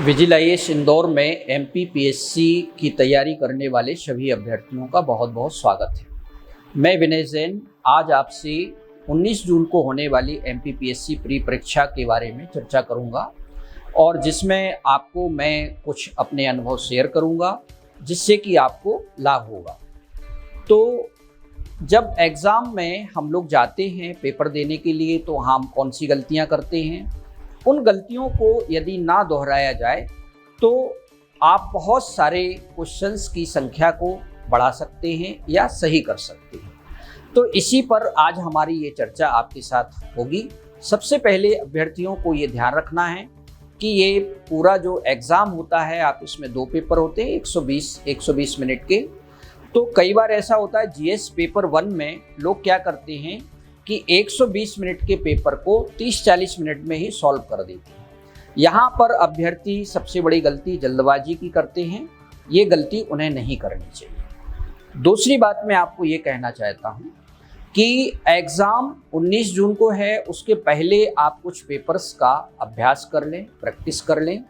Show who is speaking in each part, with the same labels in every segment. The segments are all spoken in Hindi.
Speaker 1: विजिलाईएस इंदौर में एमपीपीएससी की तैयारी करने वाले सभी अभ्यर्थियों का बहुत बहुत स्वागत है। मैं विनय जैन आज आपसे 19 जून को होने वाली एमपीपीएससी प्री परीक्षा के बारे में चर्चा करूंगा और जिसमें आपको मैं कुछ अपने अनुभव शेयर करूंगा जिससे कि आपको लाभ होगा। तो जब एग्ज़ाम में हम लोग जाते हैं पेपर देने के लिए तो हम कौन सी गलतियां करते हैं, उन गलतियों को यदि ना दोहराया जाए तो आप बहुत सारे क्वेश्चंस की संख्या को बढ़ा सकते हैं या सही कर सकते हैं। तो इसी पर आज हमारी ये चर्चा आपके साथ होगी। सबसे पहले अभ्यर्थियों को ये ध्यान रखना है कि ये पूरा जो एग्ज़ाम होता है आप इसमें 2 पेपर होते हैं 120 मिनट के। तो कई बार ऐसा होता है जीएस पेपर 1 में लोग क्या करते हैं कि 120 मिनट के पेपर को 30-40 मिनट में ही सॉल्व कर देते हैं। यहाँ पर अभ्यर्थी सबसे बड़ी गलती जल्दबाजी की करते हैं, ये गलती उन्हें नहीं करनी चाहिए। दूसरी बात मैं आपको ये कहना चाहता हूँ कि एग्ज़ाम 19 जून को है, उसके पहले आप कुछ पेपर्स का अभ्यास कर लें, प्रैक्टिस कर लें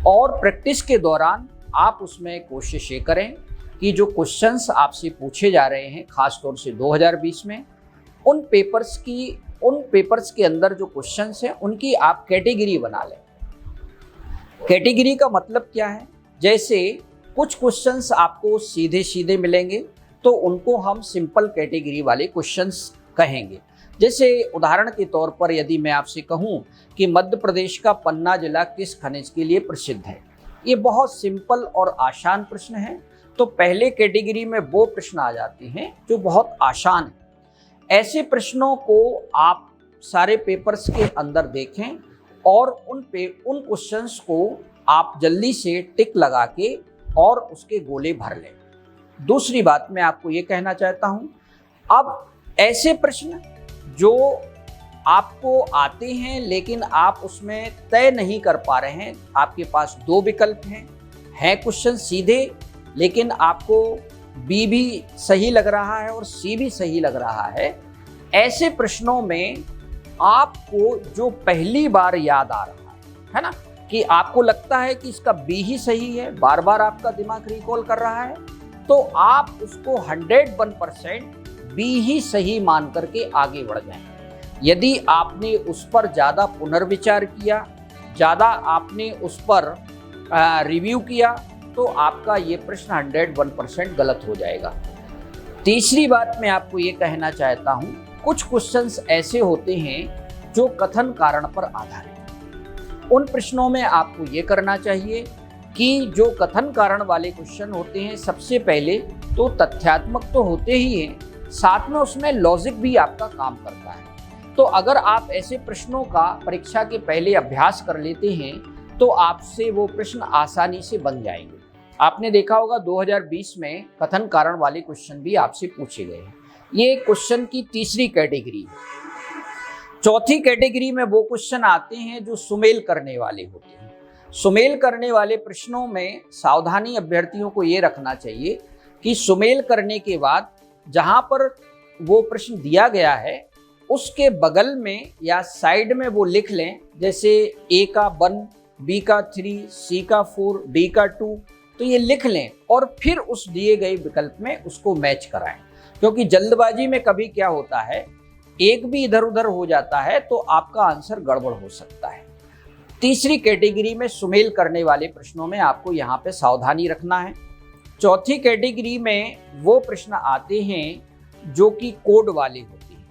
Speaker 1: और प्रैक्टिस के दौरान आप उसमें कोशिश ये करें कि जो क्वेश्चंस आपसे पूछे जा रहे हैं ख़ास तौर से 2020 में उन पेपर्स के अंदर जो क्वेश्चंस हैं उनकी आप कैटेगरी बना लें। कैटेगरी का मतलब क्या है, जैसे कुछ क्वेश्चंस आपको सीधे सीधे मिलेंगे तो उनको हम सिंपल कैटेगरी वाले क्वेश्चंस कहेंगे। जैसे उदाहरण के तौर पर यदि मैं आपसे कहूं कि मध्य प्रदेश का पन्ना जिला किस खनिज के लिए प्रसिद्ध है, ये बहुत सिंपल और आसान प्रश्न है। तो पहले कैटेगरी में वो प्रश्न आ जाते हैं जो बहुत आसान है। ऐसे प्रश्नों को आप सारे पेपर्स के अंदर देखें और उन क्वेश्चंस को आप जल्दी से टिक लगा के और उसके गोले भर लें। दूसरी बात मैं आपको ये कहना चाहता हूँ, अब ऐसे प्रश्न जो आपको आते हैं लेकिन आप उसमें तय नहीं कर पा रहे हैं, आपके पास 2 विकल्प हैं क्वेश्चन सीधे लेकिन आपको बी भी सही लग रहा है और सी भी सही लग रहा है, ऐसे प्रश्नों में आपको जो पहली बार याद आ रहा है ना, कि आपको लगता है कि इसका बी ही सही है, बार बार आपका दिमाग रिकॉल कर रहा है, तो आप उसको 101% बी ही सही मान करके आगे बढ़ जाएं। यदि आपने उस पर ज़्यादा पुनर्विचार किया, ज़्यादा आपने उस पर रिव्यू किया तो आपका ये प्रश्न 101% गलत हो जाएगा। तीसरी बात मैं आपको ये कहना चाहता हूँ, कुछ क्वेश्चंस ऐसे होते हैं जो कथन कारण पर आधारित। उन प्रश्नों में आपको ये करना चाहिए कि जो कथन कारण वाले क्वेश्चन होते हैं सबसे पहले तो तथ्यात्मक तो होते ही हैं, साथ में उसमें लॉजिक भी आपका काम करता है। तो अगर आप ऐसे प्रश्नों का परीक्षा के पहले अभ्यास कर लेते हैं तो आपसे वो प्रश्न आसानी से बन जाएंगे। आपने देखा होगा 2020 में कथन कारण वाले क्वेश्चन भी आपसे पूछे गए हैं। ये क्वेश्चन की तीसरी कैटेगरी है। चौथी कैटेगरी में वो क्वेश्चन आते हैं जो सुमेल करने वाले होते हैं। सुमेल करने वाले प्रश्नों में सावधानी अभ्यर्थियों को ये रखना चाहिए कि सुमेल करने के बाद जहाँ पर वो प्रश्न दिया गया है उसके बगल में या साइड में वो लिख लें, जैसे ए का 1, बी का 3, सी का 4, डी का 2, तो ये लिख लें और फिर उस दिए गए विकल्प में उसको मैच कराएं। क्योंकि जल्दबाजी में कभी क्या होता है, एक भी इधर उधर हो जाता है तो आपका आंसर गड़बड़ हो सकता है। तीसरी कैटेगरी में सुमेल करने वाले प्रश्नों में आपको यहाँ पे सावधानी रखना है। चौथी कैटेगरी में वो प्रश्न आते हैं जो कि कोड वाले होते हैं।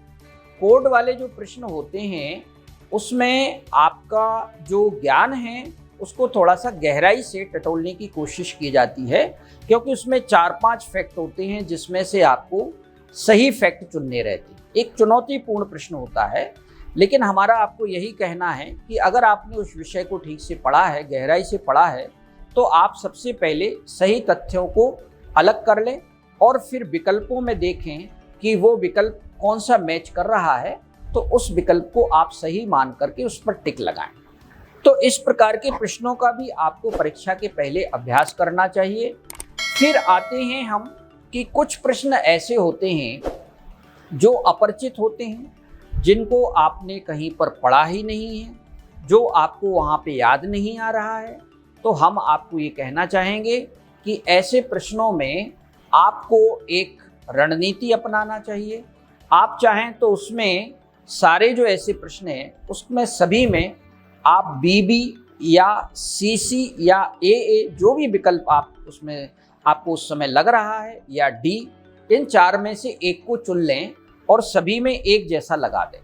Speaker 1: कोड वाले जो प्रश्न होते हैं उसमें आपका जो ज्ञान है उसको थोड़ा सा गहराई से टटोलने की कोशिश की जाती है, क्योंकि उसमें 4-5 फैक्ट होते हैं जिसमें से आपको सही फैक्ट चुनने रहते हैं। एक चुनौतीपूर्ण प्रश्न होता है, लेकिन हमारा आपको यही कहना है कि अगर आपने उस विषय को ठीक से पढ़ा है, गहराई से पढ़ा है, तो आप सबसे पहले सही तथ्यों को अलग कर लें और फिर विकल्पों में देखें कि वो विकल्प कौन सा मैच कर रहा है, तो उस विकल्प को आप सही मान करके उस पर टिक लगाएं। तो इस प्रकार के प्रश्नों का भी आपको परीक्षा के पहले अभ्यास करना चाहिए। फिर आते हैं हम कि कुछ प्रश्न ऐसे होते हैं जो अपरिचित होते हैं, जिनको आपने कहीं पर पढ़ा ही नहीं है, जो आपको वहाँ पे याद नहीं आ रहा है, तो हम आपको ये कहना चाहेंगे कि ऐसे प्रश्नों में आपको एक रणनीति अपनाना चाहिए। आप चाहें तो उसमें सारे जो ऐसे प्रश्न हैं उसमें सभी में आप बीबी या सीसी या ए जो भी विकल्प आप उसमें आपको उस समय लग रहा है या डी, इन चार में से एक को चुन लें और सभी में एक जैसा लगा दें।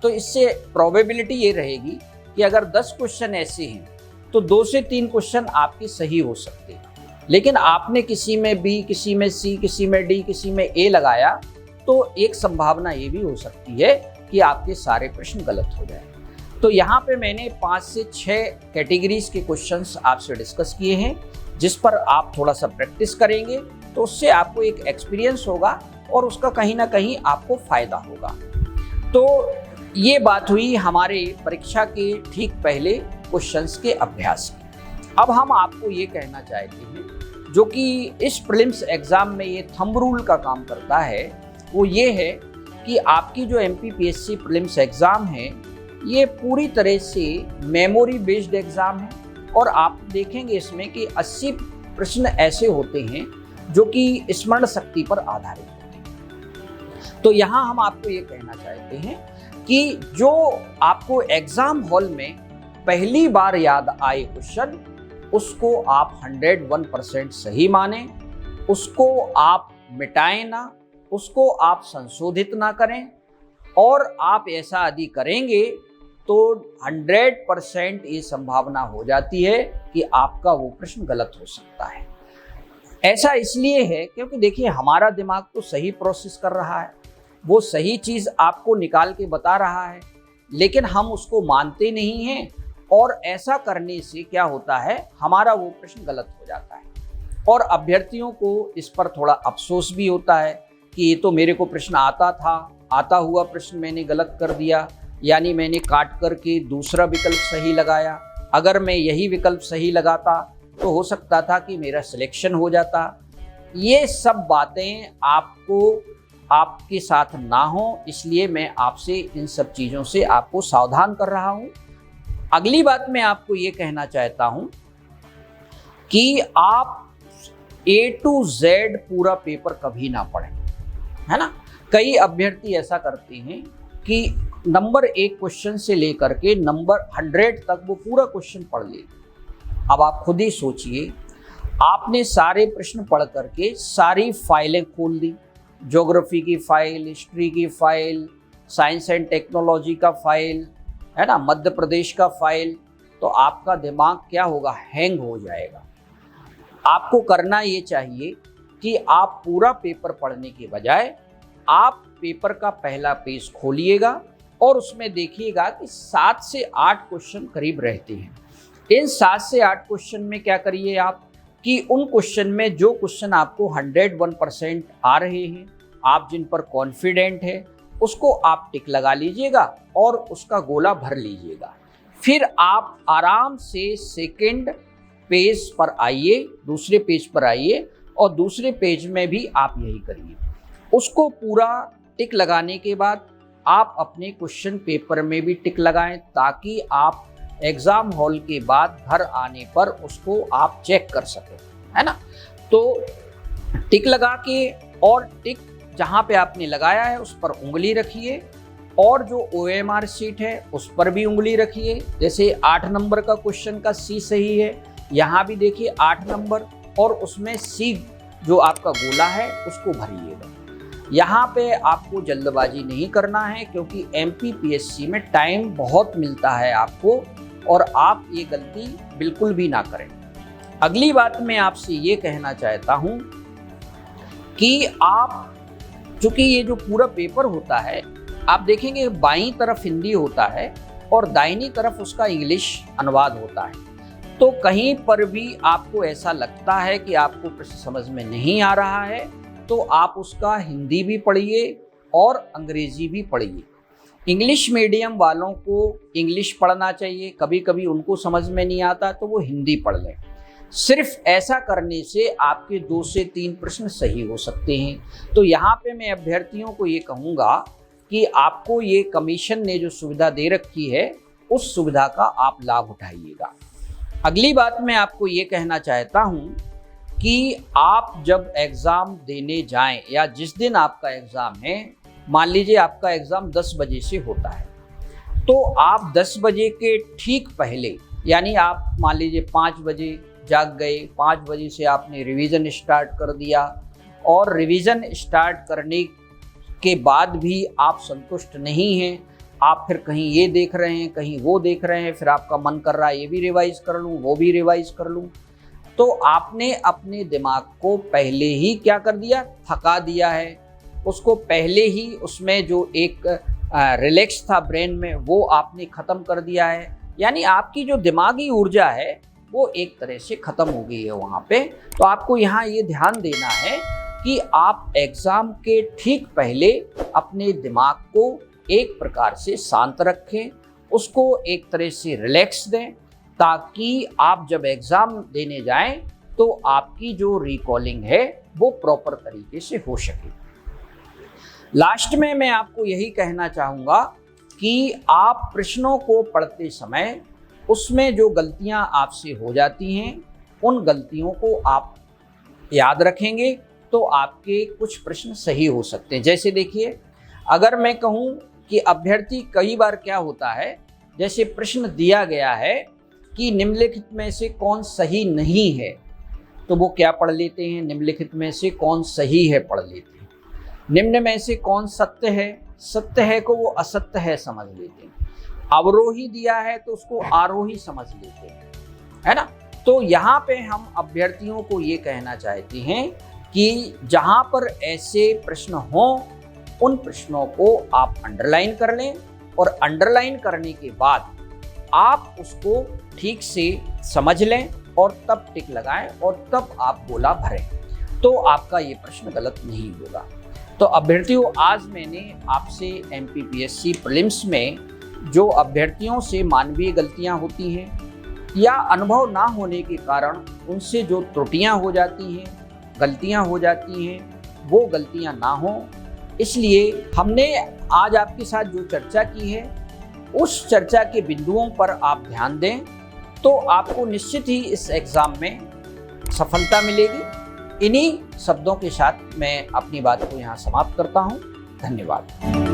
Speaker 1: तो इससे प्रोबेबिलिटी ये रहेगी कि अगर 10 क्वेश्चन ऐसे हैं तो 2 से 3 क्वेश्चन आपके सही हो सकते हैं। लेकिन आपने किसी में बी, किसी में सी, किसी में डी, किसी में ए लगाया तो एक संभावना ये भी हो सकती है कि आपके सारे प्रश्न गलत हो जाए। तो यहाँ पे मैंने 5 से 6 कैटेगरीज के क्वेश्चंस आपसे डिस्कस किए हैं, जिस पर आप थोड़ा सा प्रैक्टिस करेंगे तो उससे आपको एक एक्सपीरियंस होगा और उसका कहीं ना कहीं आपको फायदा होगा। तो ये बात हुई हमारे परीक्षा के ठीक पहले क्वेश्चंस के अभ्यास की। अब हम आपको ये कहना चाहते हैं, जो कि इस प्रीलिम्स एग्जाम में ये थंब रूल का काम करता है, वो ये है कि आपकी जो एमपीपीएससी प्रीलिम्स एग्जाम है ये पूरी तरह से मेमोरी बेस्ड एग्जाम है और आप देखेंगे इसमें कि 80 प्रश्न ऐसे होते हैं जो कि स्मरण शक्ति पर आधारित होते हैं। तो यहाँ हम आपको ये कहना चाहते हैं कि जो आपको एग्जाम हॉल में पहली बार याद आए क्वेश्चन, उसको आप 101% सही माने, उसको आप मिटाएं ना, उसको आप संशोधित ना करें, और आप ऐसा यदि करेंगे तो 100% ये संभावना हो जाती है कि आपका वो प्रश्न गलत हो सकता है। ऐसा इसलिए है क्योंकि देखिए हमारा दिमाग तो सही प्रोसेस कर रहा है, वो सही चीज़ आपको निकाल के बता रहा है, लेकिन हम उसको मानते नहीं हैं और ऐसा करने से क्या होता है, हमारा वो प्रश्न गलत हो जाता है और अभ्यर्थियों को इस पर थोड़ा अफसोस भी होता है कि ये तो मेरे को प्रश्न आता था, आता हुआ प्रश्न मैंने गलत कर दिया, यानी मैंने काट करके दूसरा विकल्प सही लगाया। अगर मैं यही विकल्प सही लगाता तो हो सकता था कि मेरा सिलेक्शन हो जाता। ये सब बातें आपको आपके साथ ना हो, इसलिए मैं आपसे इन सब चीज़ों से आपको सावधान कर रहा हूँ। अगली बात मैं आपको ये कहना चाहता हूँ कि आप A to Z पूरा पेपर कभी ना पढ़ें, है ना। कई अभ्यर्थी ऐसा करते हैं कि नंबर 1 क्वेश्चन से लेकर के नंबर 100 तक वो पूरा क्वेश्चन पढ़ ले। अब आप खुद ही सोचिए, आपने सारे प्रश्न पढ़ करके सारी फाइलें खोल दी, ज्योग्राफी की फाइल, हिस्ट्री की फाइल, साइंस एंड टेक्नोलॉजी का फाइल, है ना, मध्य प्रदेश का फाइल, तो आपका दिमाग क्या होगा, हैंग हो जाएगा। आपको करना ये चाहिए कि आप पूरा पेपर पढ़ने के बजाय आप पेपर का पहला पेज खोलिएगा और उसमें देखिएगा कि 7 से 8 क्वेश्चन करीब रहते हैं। इन 7 से 8 क्वेश्चन में क्या करिए आप कि उन क्वेश्चन में जो क्वेश्चन आपको 101% आ रहे हैं, आप जिन पर कॉन्फिडेंट है, उसको आप टिक लगा लीजिएगा और उसका गोला भर लीजिएगा। फिर आप आराम से सेकंड पेज पर आइए, दूसरे पेज पर आइए और दूसरे पेज में भी आप यही करिए। उसको पूरा टिक लगाने के बाद आप अपने क्वेश्चन पेपर में भी टिक लगाएं, ताकि आप एग्ज़ाम हॉल के बाद घर आने पर उसको आप चेक कर सकें, है ना। तो टिक लगा के और टिक जहाँ पे आपने लगाया है उस पर उंगली रखिए और जो OMR शीट है उस पर भी उंगली रखिए। जैसे 8 नंबर का क्वेश्चन का C सही है, यहाँ भी देखिए 8 नंबर और उसमें C जो आपका गोला है उसको भरिएगा। यहाँ पे आपको जल्दबाजी नहीं करना है क्योंकि MPPSC में टाइम बहुत मिलता है आपको, और आप ये गलती बिल्कुल भी ना करें। अगली बात मैं आपसे ये कहना चाहता हूँ कि आप, चूँकि ये जो पूरा पेपर होता है, आप देखेंगे बाईं तरफ हिंदी होता है और दाहिनी तरफ उसका इंग्लिश अनुवाद होता है। तो कहीं पर भी आपको ऐसा लगता है कि आपको प्रश्न समझ में नहीं आ रहा है तो आप उसका हिंदी भी पढ़िए और अंग्रेजी भी पढ़िए। इंग्लिश मीडियम वालों को इंग्लिश पढ़ना चाहिए, कभी कभी उनको समझ में नहीं आता तो वो हिंदी पढ़ लें। सिर्फ ऐसा करने से आपके 2 से 3 प्रश्न सही हो सकते हैं। तो यहाँ पे मैं अभ्यर्थियों को ये कहूँगा कि आपको ये कमीशन ने जो सुविधा दे रखी है उस सुविधा का आप लाभ उठाइएगा। अगली बात मैं आपको ये कहना चाहता हूँ कि आप जब एग्ज़ाम देने जाएं या जिस दिन आपका एग्ज़ाम है, मान लीजिए आपका एग्ज़ाम 10 बजे से होता है, तो आप 10 बजे के ठीक पहले, यानी आप मान लीजिए 5 बजे जाग गए, 5 बजे से आपने रिवीजन स्टार्ट कर दिया और रिवीजन स्टार्ट करने के बाद भी आप संतुष्ट नहीं हैं, आप फिर कहीं ये देख रहे हैं, कहीं वो देख रहे हैं, फिर आपका मन कर रहा है ये भी रिवाइज कर लूँ, वो भी रिवाइज कर लूँ, तो आपने अपने दिमाग को पहले ही क्या कर दिया, थका दिया है। उसको पहले ही उसमें जो एक रिलैक्स था ब्रेन में, वो आपने ख़त्म कर दिया है। यानी आपकी जो दिमागी ऊर्जा है वो एक तरह से ख़त्म हो गई है वहाँ पे। तो आपको यहाँ ये ध्यान देना है कि आप एग्ज़ाम के ठीक पहले अपने दिमाग को एक प्रकार से शांत रखें, उसको एक तरह से रिलैक्स दें, ताकि आप जब एग्ज़ाम देने जाएं तो आपकी जो रिकॉलिंग है वो प्रॉपर तरीके से हो सके। लास्ट में मैं आपको यही कहना चाहूँगा कि आप प्रश्नों को पढ़ते समय उसमें जो गलतियाँ आपसे हो जाती हैं, उन गलतियों को आप याद रखेंगे तो आपके कुछ प्रश्न सही हो सकते हैं। जैसे देखिए, अगर मैं कहूँ कि अभ्यर्थी कई बार क्या होता है, जैसे प्रश्न दिया गया है कि निम्नलिखित में से कौन सही नहीं है, तो वो क्या पढ़ लेते हैं, निम्नलिखित में से कौन सही है पढ़ लेते हैं। निम्न में से कौन सत्य है, सत्य है को वो असत्य है समझ लेते हैं। अवरोही दिया है तो उसको आरोही समझ लेते हैं, है ना। तो यहाँ पे हम अभ्यर्थियों को ये कहना चाहते हैं कि जहाँ पर ऐसे प्रश्न हों, उन प्रश्नों को आप अंडरलाइन कर लें और अंडरलाइन करने के बाद आप उसको ठीक से समझ लें और तब टिक लगाएं और तब आप गोला भरें, तो आपका ये प्रश्न गलत नहीं होगा। तो अभ्यर्थियों, आज मैंने आपसे एमपीपीएससी प्रीलिम्स में जो अभ्यर्थियों से मानवीय गलतियां होती हैं या अनुभव ना होने के कारण उनसे जो त्रुटियां हो जाती हैं, गलतियां हो जाती हैं, वो गलतियां ना हों, इसलिए हमने आज आपके साथ जो चर्चा की है उस चर्चा के बिंदुओं पर आप ध्यान दें, तो आपको निश्चित ही इस एग्ज़ाम में सफलता मिलेगी। इन्हीं शब्दों के साथ मैं अपनी बात को यहाँ समाप्त करता हूँ। धन्यवाद।